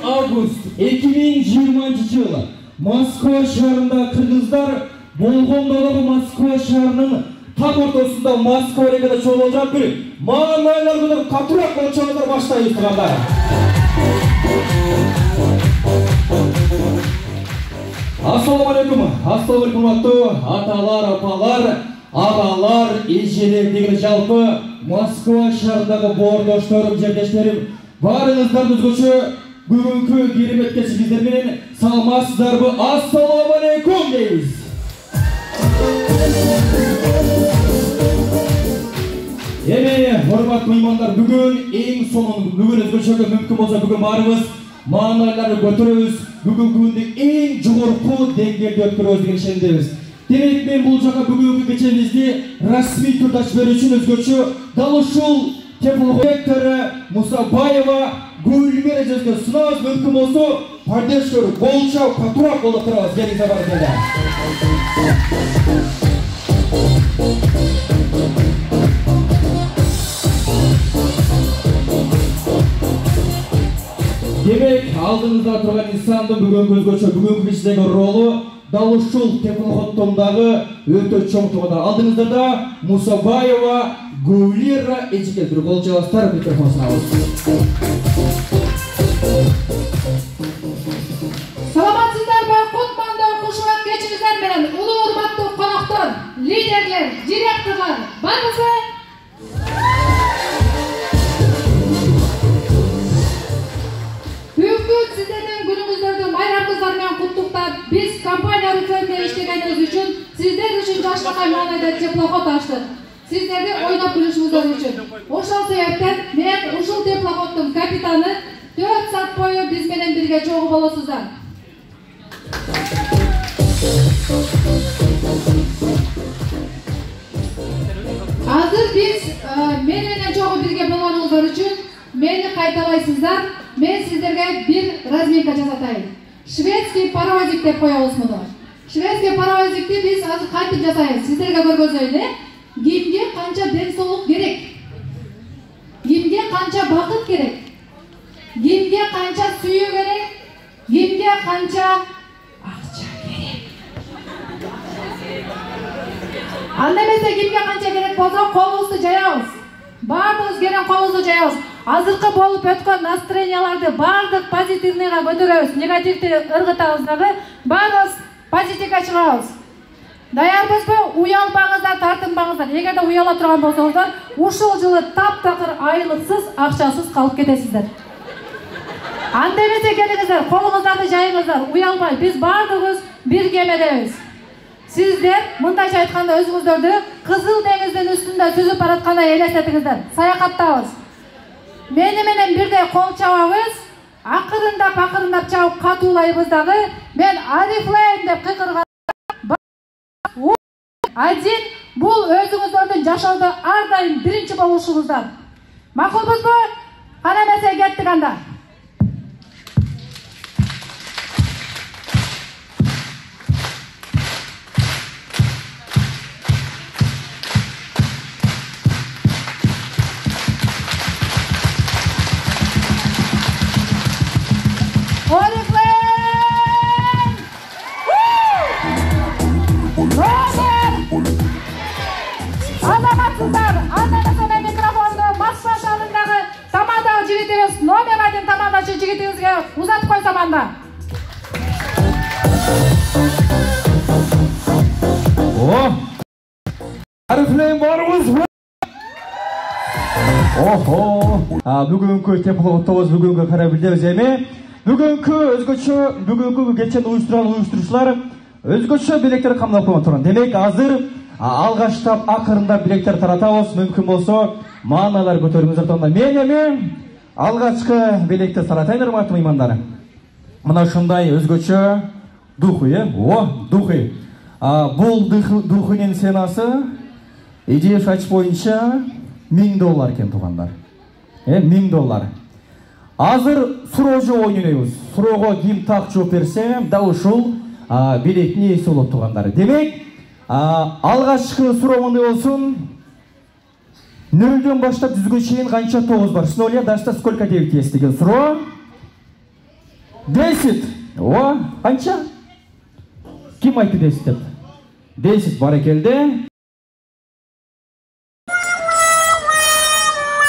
август 2020 жылы Москва шаарында кыргыздар болгондогу Москва шаарынын так ортосунда Москва рекада чогулуп жатып бир маанайлар менен катуураак болчоңуздар баштайбыз туугандар. Assalamu alaikum урматтуу аталар, апалар, агалар, эжелер деген жалпы Москва шаарындагы боордошторум, жердештерим, баарыңыздар өзгөчө бүгүнкү керемет кечигиңиздер менен саламатсыздарбы? Ассаламу алейкум дейбиз. Урматтуу меймандар, бүгүн эң сонун, бүгүн өзгөчөгө мүмкүн болсо бүгүн баарыбыз маанайларды көтөрөбүз, бүгүнкү күндү эң жогорку деңгээлде өткөрөбүз деген ишендебиз. Демек мен бул жака бүгүнкү кечебизди расмий түрдө ачып берүү үчүн өзгөчө дал ушул теплоходтору Мусабаева Гүлмира эжебизге сунабыз. Мүмкүн болсо поддержка болчу катуураак колдоп турабыз. Келиңиздер баракелде. Демек, алдыңызда турган инсандын бүгүнкү өзгөчө бүгүнкү кечидеги ролу дал ушул теплоходдондагы өтө чоң туугандар. Алдыңызда Мусабаева Гүлмира эжеге бир кол жабасыздар, микрофон сунабыз. Саламатсыздарбы, Кутманда кушулган кечиңиздер менен улуу урматтуу коноктор, лидерлер, директорлор, барбызбы? Сиздердин күнүңүздөрдү майрамыңыздар менен куттуктап, биз компания рүкмөтүндө иштегенибиз үчүн, сиздер үчүн жашнакай маанайда теплоход ачтык. Сиздерди ойноп билишиңиздер үчүн. Ошол себептен мен ушул теплоходдун капитаны 4 саат бою биз менен бирге чогуу болосуздар. Азыр биз мен менен чогуу бирге болгонуңуздар үчүн мени кайталайсыздар. Мен сиздерге bir разминка жасатайын. Шведский паровозик деп коебуз муну. Шведский паровозикти биз азыр кантип жасайбыз? Сиздерге көргөзөйүн. Кимге канча ден соолук керек? Кимге канча бакыт керек? Кимге канча сүйүү керек? Кимге канча акча керек? Анда эмесе кимге канча керек болсо колубузду жаябыз. Баардыгыбыз келен колубузду жаябыз. Азыркы болуп өткөн настроенияларды баардык позитивныйга көтөрөбүз, негативди ыргытабыз дагы, баарыбыз позитивге чыгабыз. Даярбызбы? Уялбаңыздар, тартынбаңыздар. Эгерде уяла турган болсоңуздар, ушул жылы таптакыр айлыксыз, акчасыз калып кетесиздер. Анда эмесе келиңиздер, колуңуздарды жайыңыздар, уялбай, биз баардыгыбыз бир кемедебиз. Сиздер мындайча айтканда өзүңүздөрдү Кызыл деңиздин үстүндө сүзүп бараткандай элестетиңиздер. Саякаттабыз. Мени менен бирдей кол чабабыз, акырындап чабып катуулайбыз дагы. Мен арифлейм деп кыйкырган. Один бул өзүңүздөрдүн жашоодо ар дайым биринчи болушуңуздар. Макулбузбу? Кана эмесе кеттик анда. Номер 1 тамандачы жигитиңизге узатып койсом анда. Арифлейм барыбыз. Бүгүнкү теплоходтобуз бүгүнгү карабилдебиз эми. Бүгүнкү өзгөчө бүгүнкү кечени уюштуруучулар өзгөчө билектер камдап койгон турган. Демек азыр алгаштап акырындап билектер таратабыз. Мүмкүн болсо маанайлар көтөрүңүздөр тонда. Мен эми алгачкы билекти таратайын, урматтуу меймандар. Мына ушундай өзгөчө духы, духы. Бул духынын ценасы идея боюнча $1000 экен туугандар. $1000. Азыр суроо жооп ойнойбуз. Суроого ким так жооп берсе, да ушул билеттин ээси болот туугандар. Демек, алгачкы суроо мындай болсун. 0-дөн баштап 100-гө чейин канча тогуз бар? С нуля до 100 сколько 9 есть деген суроо. 10. О, қанша? Кім айтты 10 деп? 10 барекелді.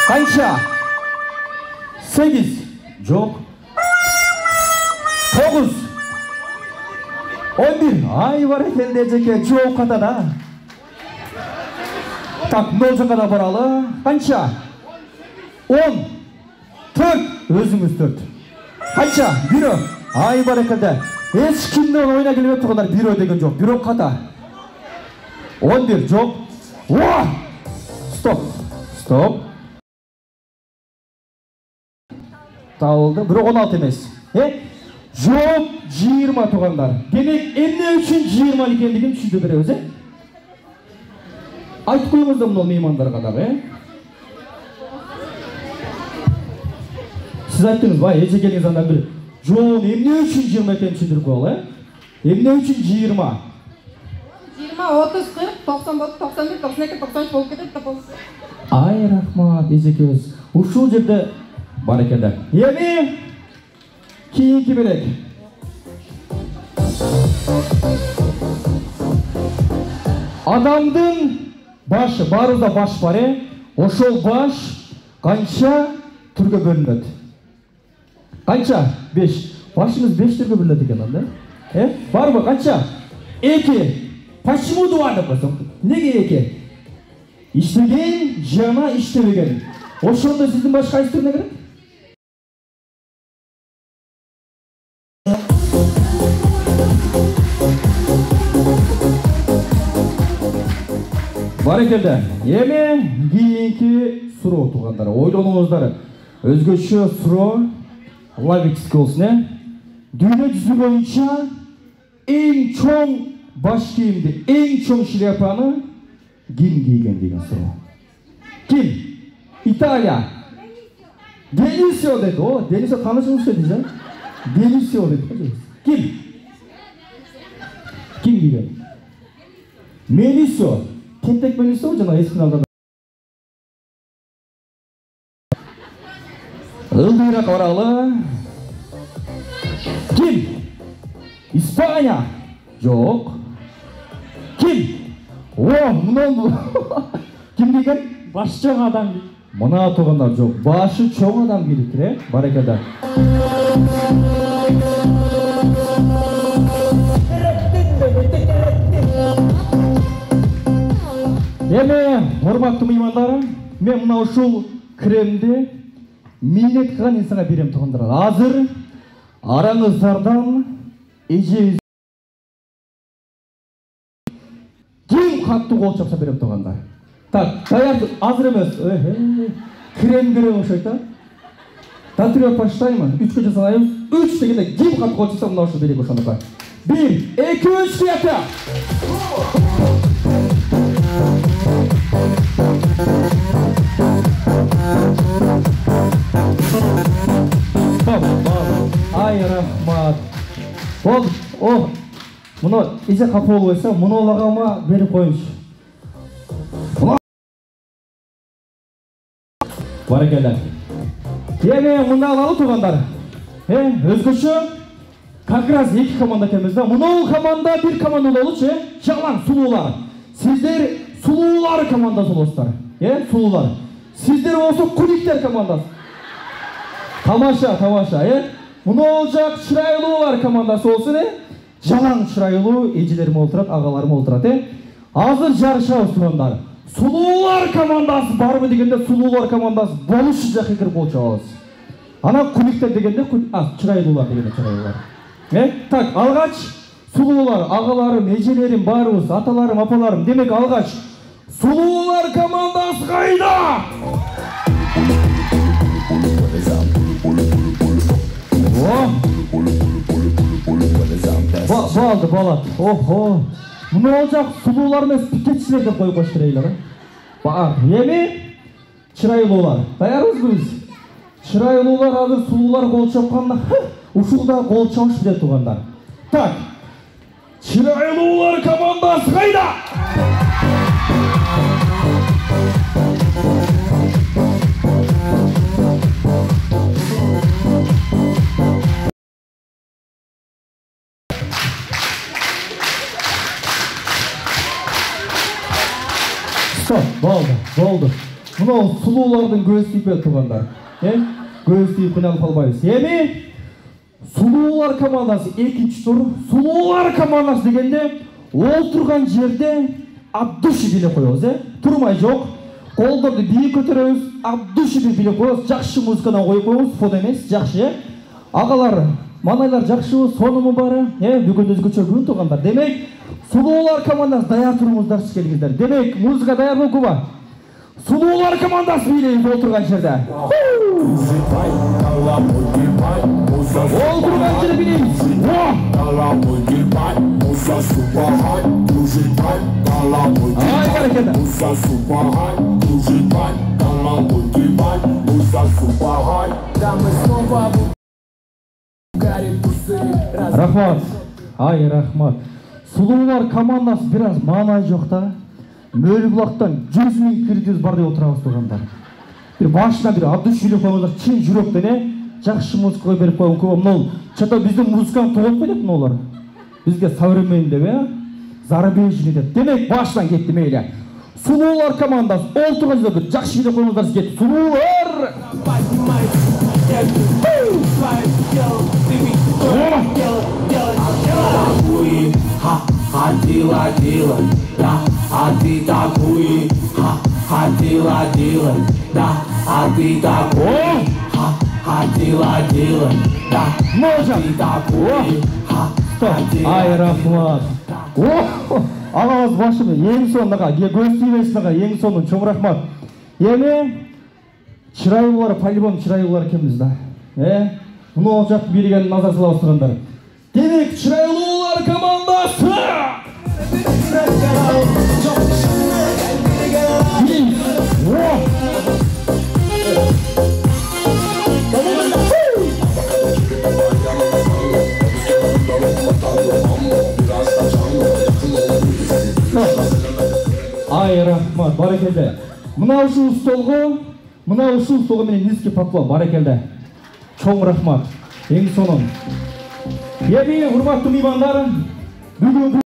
Қанша? 8. Жоқ. 9. 11. Ай, барекелді жеке, жоқ қатада. Так, мынау жаққа да баралы. Қанша? 10. 4. Өзіңіз 4. Қанша? Бюро. Ай, барекелді. Ешкімді ойна келмеп тұрғандар бюро деген жоқ. Бюро қата. 11. Жоқ. О! Стоп. Стоп. Табылды. Бюро 16 емес. Жоқ 20 туғандар. Демек, эмне үшін 20 екендігін түсінді береміз, айтып қойыңыз да мынау меймандарға дағы, Сіз айттыңыз ба, келіңіз андан бір жоғын емне үшін 20 екенін түсіндіріп қойыл, Емне үшін 20? 20, 30, 40, 90, 91, 92, 93 болып кетеді. Ай, рахмат, ежекеңіз. Ушул жерде бар екенді. Еме, кейінгі берек. Адамдың башы, барызда баш бар, ошол баш қанша түрге бөлінеді? Қанша? 5. Башымыз 5 түрге бөлінеді екен анда. Бар ба, қанша? 2. Почему два деп қойсам? Неге 2? Иштеген, жана иштебеген. Ошондо сіздің баш қайсы түріне кіреді? Барекелді. Еме, кейінгі суроо туғандар. Ойлануыңыздар. Өзгөчө суроо логический болсын, Дүйнө жүзү боюнча эң чоң баш кийимди, эң чоң шляпаны ким кийген деген суроо. Ким? Италия. Денисио dedi. О, Денисио танышыңыз dedi. Денисио dedi. Ким? Ким кийген? Менисио. Кентек Менисио жана эски финалда. Ылдыйраак баралы. Ким? Испания. Жок. Ким? О, мынау. Ким кийген? Баш чоң адам. Мына туғандар жоқ. Башы чоң адам кийди, барекелді. Эме, урматтуу меймандар, мен мына ушул кремди минет кылган инсанга берем туғандар. Азыр араңыздардан эжебиз ким каттуу кол чапса берем туғандар. Так, даяр азыр эмес. Крем окшойт да. Татырып баштаймын. 3-кө жасайбыз. 3 дегенде ким каттуу кол чапса мына ушул берек ошондой. 1, 2, 3 кияты. Ай, рахмат. Бол, о, мына эже капа болуп койсо, мунулагама берип коюңчу. Барекелді. Еме, мында алалы туғандар. Өзгөчө, как раз 2 команда теміз да. Мынау команда 1 команда болучу, жалаң, сулуулар. Сиздер сулуулар командасы болсуздар. Сулуулар. Сиздер болсо куликтер командасы. Тамаша, тамаша, Мынау жак чырайлуулар командасы болсун, жалаң чырайлуу эжелерим олтурат, агаларым олтурат, Азыр жарышабыз туғандар. Сулуулар командасы барбы дегенде сулуулар командасы болушу жакка кирип болчубуз. Ана куликтер дегенде чырайлуулар дегенде чырайлуулар. Так, алгач сулуулар, агаларым, эжелерим барыбыз, аталарым, апаларым. Демек алгач сулуулар командасы кайда? Балды, балат. Охо. Мына жак сулуулар эмес, пикетчилер деп коюп коюш керек эле. Эми чырайлуулар. Даярбызбы биз? Чырайлуулар азыр сулуулар кол чапканда, ушулда кол чабыш билет тугандар. Так. Чырайлуулар командасы кайда? Болды. Мынау сұлулардың көз тиіп тұрғандар. Көз тиіп қиналып қалмайбыз. Эми сұлулар командасы екінші тур. Сұлулар командасы дегенде ол тұрған жерде от души билеп қоямыз, Тұрмай жоқ. Қолдарды биік көтереміз, от души билеп қоямыз. Жақсы музыкадан қойып қоямыз, фон емес, жақсы. Ағалар, манайлар жақсы, сонымы бары, бүгін өзгөчө күн туғандар. Демек, сұлулар командасы даяр тұрыңыздар, келіңіздер. Демек, музыка даяр болу ба? Сұлулар командасы билейді отырған жерде. Ол тұрған жерде билейміз. Ай, қарекеті. Рахмат. Ай, рахмат. Сұлулар командасы біраз маңай жоқта. Мөлбұлақтан 100 000 кредит бар деп отырамыз тұрғандар. Bir başına bir adı şülük olacak, çin jürokta ne? Жақсы музыка беріп қойған көп. Мынау чата біздің музыканы тоғып қойдық мынаулар. Бізге современді зарубежный деп. Демек baştan кетті мейлі. Сұлулар командасы ол тұрған жерде жақсы билеп қойыңыздар кетті. Сұлулар! Ходила, да, а ты такой, ходила, да, а ты такой, ходила, да, ты такой, Ай, рахмат. Ағамыз башымы, ең соңыға, көз түймесініға, ең соңын, чоң рахмат. Еме, чырайлылар, по-любому чырайлылар кеміз да. Мұны олжақ берген назар сала остығандар. Демек, чырайлылар командасы! Ай, рахмат, барекелді. Мынау шу столғы менен низкий поклон, барекелді. Чоң рахмат. Ең соның. Еми, урматтуу меймандар, бүгүн